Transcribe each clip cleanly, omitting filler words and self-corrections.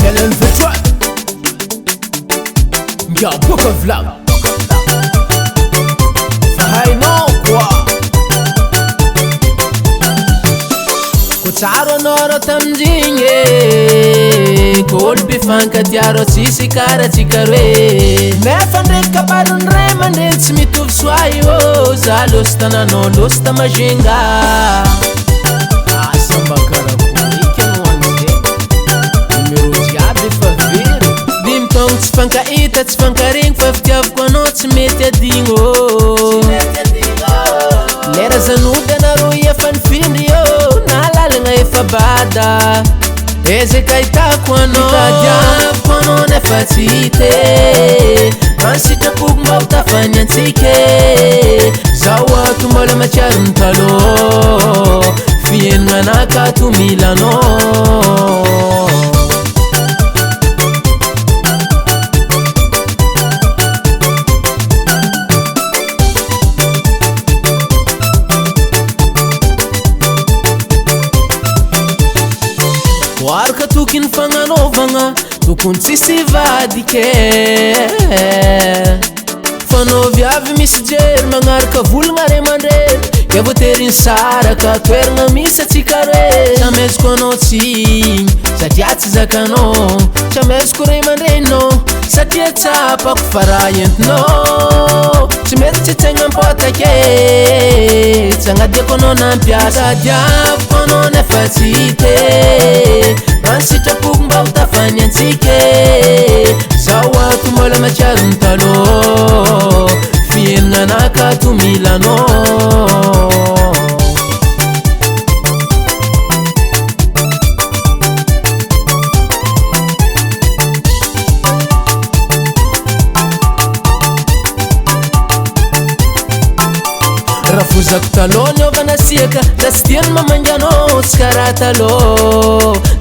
Ellen Vertrouille, y'a beaucoup de vlog. Fahay non quoi. Kutsaro noro tamjinge, kolbi fanka tiaro sisi kara chikare. Mefandre kabarun remande tsmituf swayo, zalostana no losta majinga. Asamba kara tsy fankahita tsy fankaregny fa fitiavako anao tsy mety adigno lera zanoby anaro efa nifindry io nalalagna efa bada ezek ahitako anao tadiavako anao nefa tsy hite mansitrapoko mba ho tafany antsika zao ato mbola matsiaro ny talo fienina anakato mila anao Warka tukin fagnanovagna tokony tsisy vadike fanovy avy misy jery magnaraka volagna re mandreny ke voateriny saraka toeragna misy atsika re tsy ameziko anao tsigny satria tsy zakanao tsy ameziko re mandreninao satria tsapako fa raha entinao tsy mety tsy tsaigna ampotake tsy agnadiako anao nampiasa diaviko anao nefa tsy hite mansitrapoko mba ho tafany antsika zao ato mbola matsiaro ny talo fienina anakato mila anao rafozako talô niovana siaka da tsy tiany mamanganao tsy karaha talô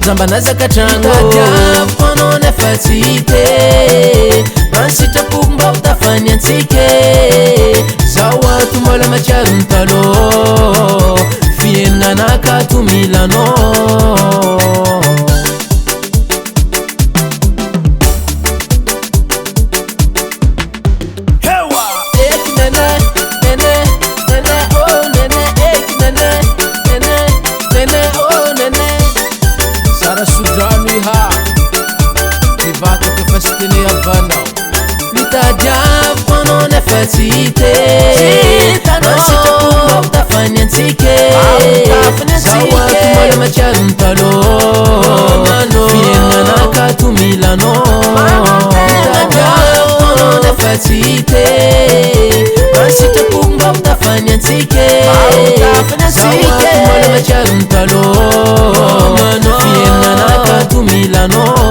zambana zakatragno tadiaviko anao nefa tsy hite mansitrapoko mba ho tafany antsika zao ato mbola matsiaro ny talô fienina anakato mila anao tadiaviko anao nefa tsy hite mansitrapoko mba ho tafany antsika zao ato mbola matsiaro ny talo fienina anakato mila anao tadiaviko anao nefa tsy hite mansitrapoko mba ho tafany antsika zao ato mbola matsiaro ny talo fienina anakato mila anao